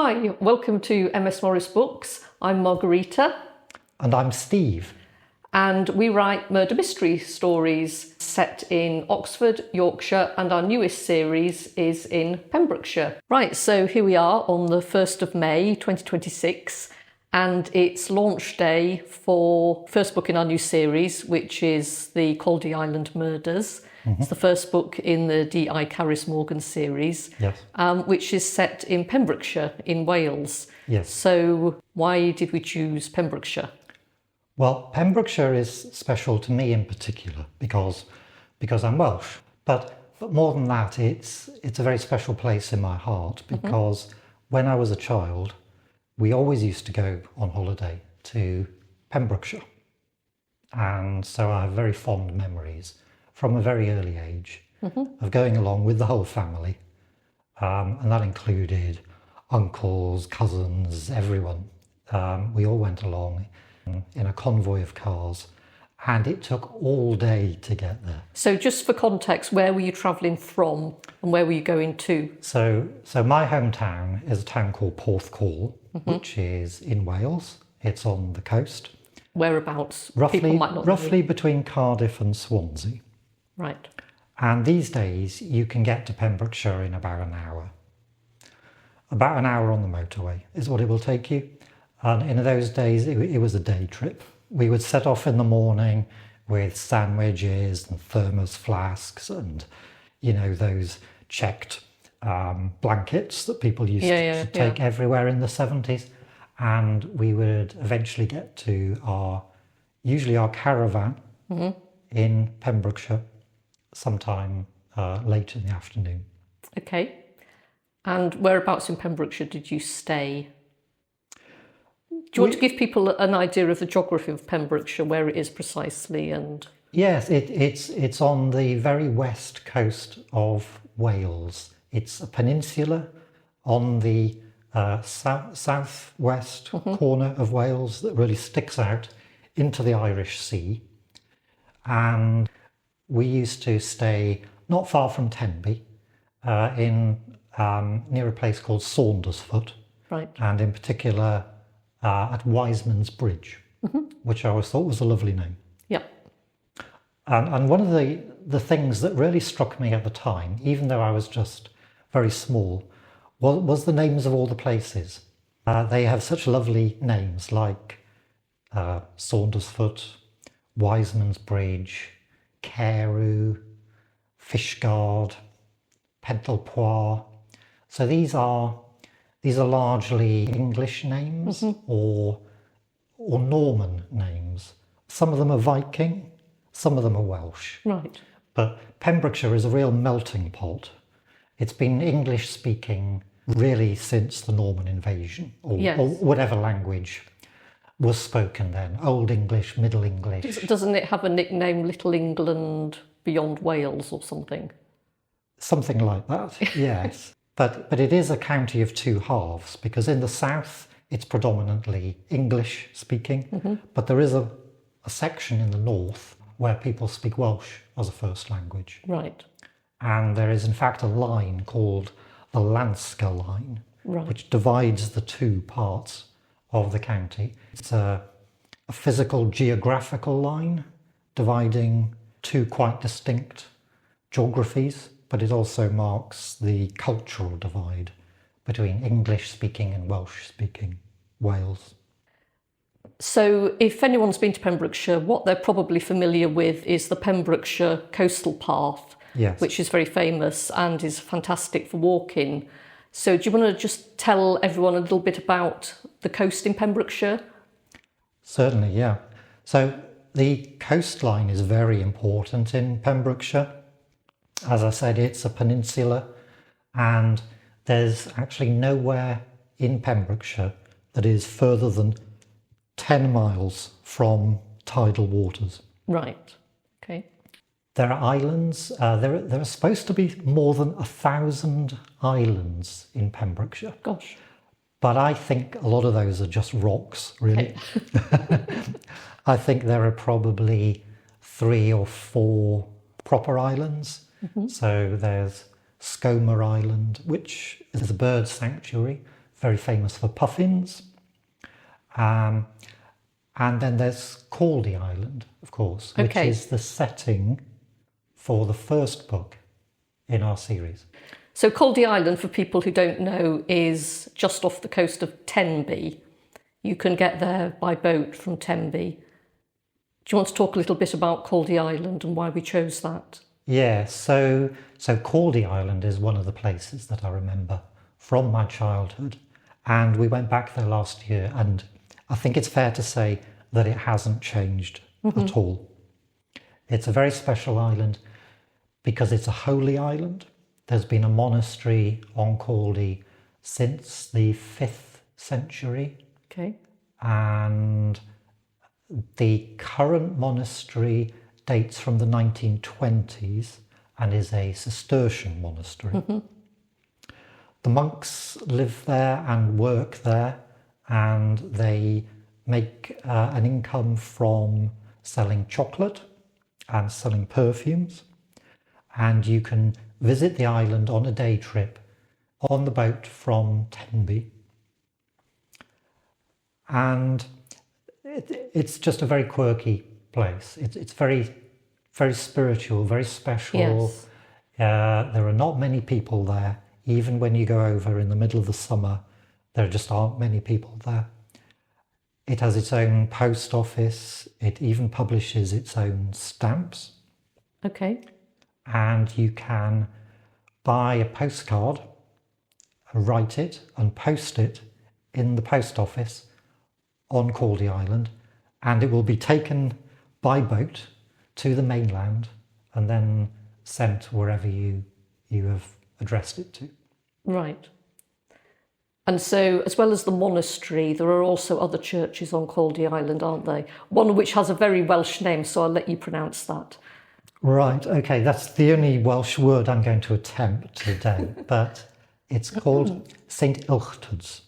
Hi, welcome to MS Morris Books. I'm Margarita. And I'm Steve. And we write murder mystery stories set in Oxford, Yorkshire, and our newest series is in Pembrokeshire. Right, so here we are on the 1st of May 2026, and it's launch day for first book in our new series, which is the Caldey Island Murders. Mm-hmm. It's the first book in the D.I. Carys Morgan series, yes. Which is set in Pembrokeshire in Wales. Yes. So why did we choose Pembrokeshire? Well, Pembrokeshire is special to me in particular because I'm Welsh. But more than that, it's a very special place in my heart because when I was a child, we always used to go on holiday to Pembrokeshire. And so I have very fond memories from a very early age of going along with the whole family. And that included uncles, cousins, everyone. We all went along in a convoy of cars, and it took all day to get there. So just for context, where were you travelling from and where were you going to? So my hometown is a town called Porthcawl, which is in Wales. It's on the coast. Whereabouts? Roughly between Cardiff and Swansea. Right. And these days you can get to Pembrokeshire in about an hour. About an hour on the motorway is what it will take you. And in those days, it was a day trip. We would set off in the morning with sandwiches and thermos flasks and, those checked blankets that people used to take everywhere in the 70s. And we would eventually get to our caravan in Pembrokeshire sometime late in the afternoon. Okay. And whereabouts in Pembrokeshire did you stay? Do you want to give people an idea of the geography of Pembrokeshire, where it is precisely? And yes, it's on the very west coast of Wales. It's a peninsula on the southwest corner of Wales that really sticks out into the Irish Sea. And we used to stay not far from Tenby, near a place called Saundersfoot. Right. And in particular, at Wiseman's Bridge, which I always thought was a lovely name. Yeah. And one of the things that really struck me at the time, even though I was just very small, was the names of all the places. They have such lovely names like Saundersfoot, Wiseman's Bridge, Carew, Fishguard, Pentalpoir. So these are largely English names or Norman names. Some of them are Viking, some of them are Welsh. Right. But Pembrokeshire is a real melting pot. It's been English speaking really since the Norman invasion or whatever language was spoken then. Old English, Middle English. Doesn't it have a nickname, Little England Beyond Wales or something? Something like that, yes. But it is a county of two halves because in the south it's predominantly English speaking, but there is a section in the north where people speak Welsh as a first language. Right. And there is in fact a line called the Lanska line, which divides the two parts of the county. It's a physical geographical line dividing two quite distinct geographies, but it also marks the cultural divide between English-speaking and Welsh-speaking Wales. So if anyone's been to Pembrokeshire, what they're probably familiar with is the Pembrokeshire Coastal Path, which is very famous and is fantastic for walking. So do you want to just tell everyone a little bit about the coast in Pembrokeshire? Certainly, yeah. So the coastline is very important in Pembrokeshire. As I said, it's a peninsula, and there's actually nowhere in Pembrokeshire that is further than 10 miles from tidal waters. Right. Okay. There are islands. There are supposed to be more than 1,000 islands in Pembrokeshire. Gosh. But I think a lot of those are just rocks, really. Okay. I think there are probably 3 or 4 proper islands. So there's Skomer Island, which is a bird sanctuary very famous for puffins. And then there's Caldey Island, of course, which is the setting for the first book in our series. So Caldey Island, for people who don't know, is just off the coast of Tenby. You can get there by boat from Tenby. Do you want to talk a little bit about Caldey Island and why we chose that? Yeah, so Caldey Island is one of the places that I remember from my childhood. And we went back there last year, and I think it's fair to say that it hasn't changed at all. It's a very special island because it's a holy island. There's been a monastery on Caldey since the 5th century. Okay. And the current monastery dates from the 1920s and is a Cistercian monastery. The monks live there and work there, and they make an income from selling chocolate and selling perfumes. And you can visit the island on a day trip on the boat from Tenby. And it's just a very quirky place. It's very, very spiritual, very special. Yes. There are not many people there. Even when you go over in the middle of the summer, there just aren't many people there. It has its own post office. It even publishes its own stamps. Okay. And you can buy a postcard, write it and post it in the post office on Caldey Island, and it will be taken by boat to the mainland and then sent wherever you have addressed it to. Right. And so, as well as the monastery, there are also other churches on Caldey Island, aren't they? One which has a very Welsh name, so I'll let you pronounce that. Right, okay, that's the only Welsh word I'm going to attempt today, but it's called St Ilchtyd's.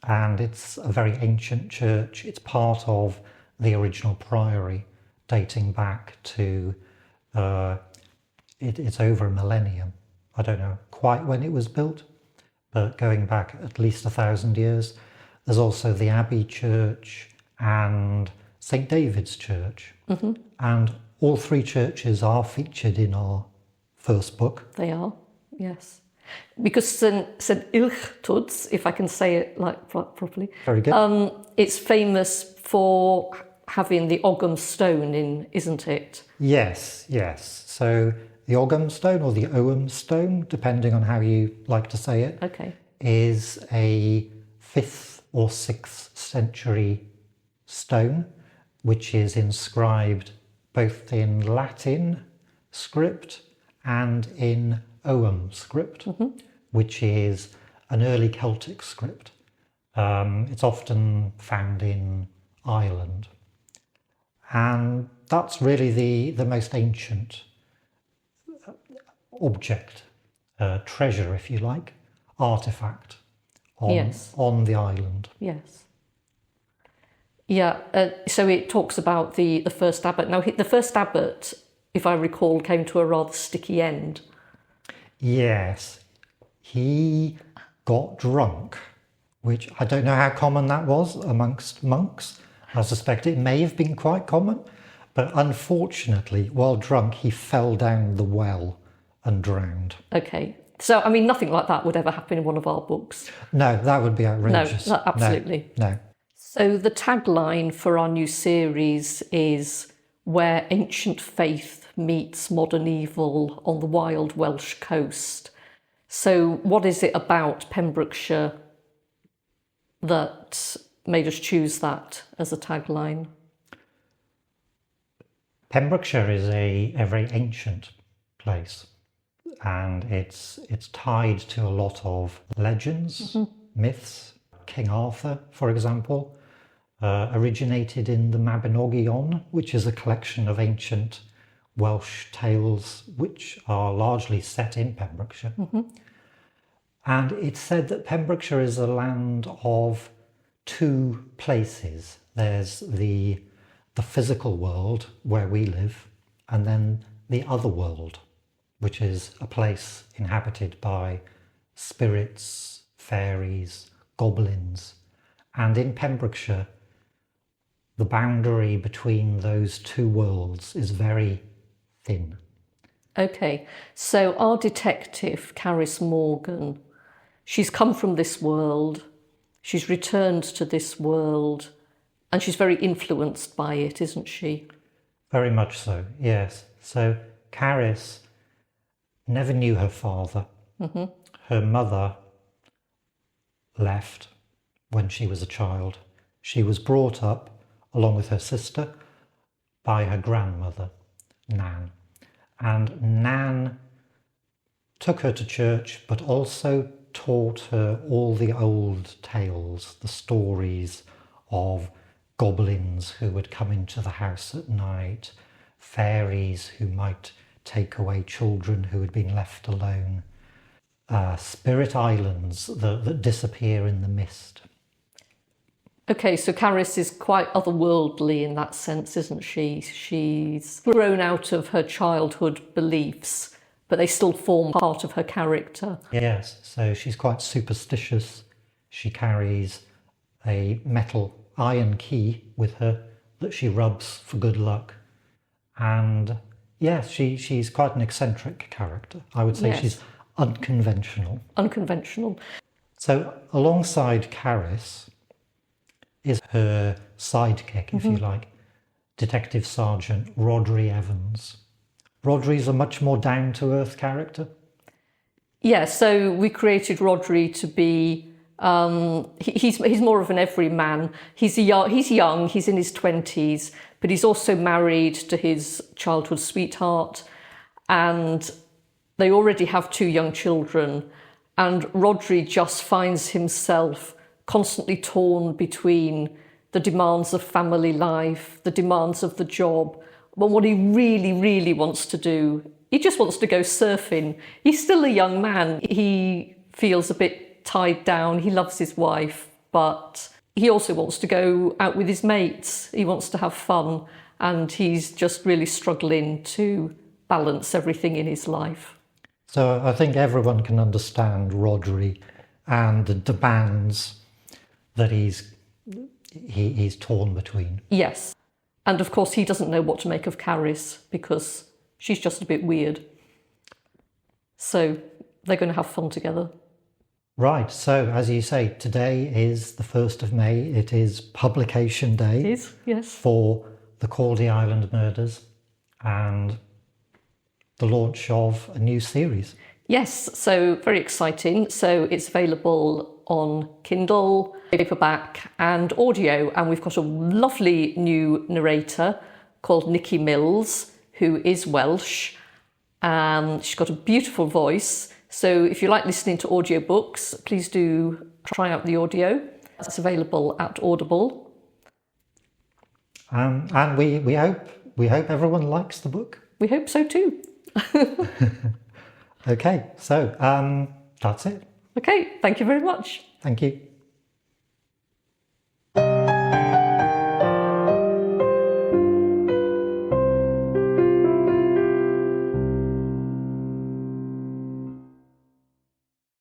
And it's a very ancient church. It's part of the original priory, dating back to, it's over a millennium. I don't know quite when it was built, but going back at least 1,000 years. There's also the Abbey Church and St David's Church. And all three churches are featured in our first book. They are, yes. Because St Ilchtyd's, if I can say it like properly, Very good. it's famous for having the Ogham stone in, isn't it? Yes. So the Ogham stone, or the Ogham stone, depending on how you like to say it, is a 5th or 6th century stone, which is inscribed both in Latin script and in Ogham script, which is an early Celtic script. It's often found in Ireland. And that's really the most ancient object, treasure, if you like, artifact on the island. Yes. Yeah, so it talks about the first abbot. Now, the first abbot, if I recall, came to a rather sticky end. Yes, he got drunk, which I don't know how common that was amongst monks. I suspect it may have been quite common, but unfortunately, while drunk, he fell down the well and drowned. Okay, so I mean, nothing like that would ever happen in one of our books. No, that would be outrageous. No, absolutely. No. So the tagline for our new series is "Where Ancient Faith Meets Modern Evil on the Wild Welsh Coast." So what is it about Pembrokeshire that made us choose that as a tagline? Pembrokeshire is a very ancient place, and it's tied to a lot of legends, myths. King Arthur, for example, originated in the Mabinogion, which is a collection of ancient Welsh tales which are largely set in Pembrokeshire. And it's said that Pembrokeshire is a land of two places. There's the physical world where we live, and then the other world, which is a place inhabited by spirits, fairies, goblins. And in Pembrokeshire, the boundary between those two worlds is very thin. Okay, so our detective, Carys Morgan, she's come from this world, she's returned to this world, and she's very influenced by it, isn't she? Very much so, yes. So Carys never knew her father. Mm-hmm. Her mother left when she was a child. She was brought up, along with her sister, by her grandmother, Nan. And Nan took her to church, but also taught her all the old tales, the stories of goblins who would come into the house at night, fairies who might take away children who had been left alone, spirit islands that disappear in the mist. Okay, so Carys is quite otherworldly in that sense, isn't she? She's grown out of her childhood beliefs, but they still form part of her character. Yes, so she's quite superstitious. She carries a metal iron key with her that she rubs for good luck. And yes, she's quite an eccentric character. I would say she's unconventional. Unconventional. So alongside Carys is her sidekick, if you like, Detective Sergeant Rhodri Evans. Rhodri's a much more down-to-earth character. Yeah, so we created Rhodri to be, he's more of an everyman. He's young, he's in his 20s, but he's also married to his childhood sweetheart, and they already have 2 young children, and Rhodri just finds himself constantly torn between the demands of family life, the demands of the job, but what he really, really wants to do, he just wants to go surfing. He's still a young man. He feels a bit tied down. He loves his wife, but he also wants to go out with his mates. He wants to have fun, and he's just really struggling to balance everything in his life. So I think everyone can understand Rhodri and the demands that he's torn between. Yes. And of course, he doesn't know what to make of Carys because she's just a bit weird. So they're going to have fun together. Right. So as you say, today is the 1st of May. It is publication day. It is, yes. For the Caldey Island murders and the launch of a new series. Yes, so very exciting. So it's available on Kindle, paperback and audio. And we've got a lovely new narrator called Nikki Mills, who is Welsh. She's got a beautiful voice. So if you like listening to audiobooks, please do try out the audio. It's available at Audible. And we hope everyone likes the book. We hope so too. Okay, so that's it. Okay, thank you very much. Thank you.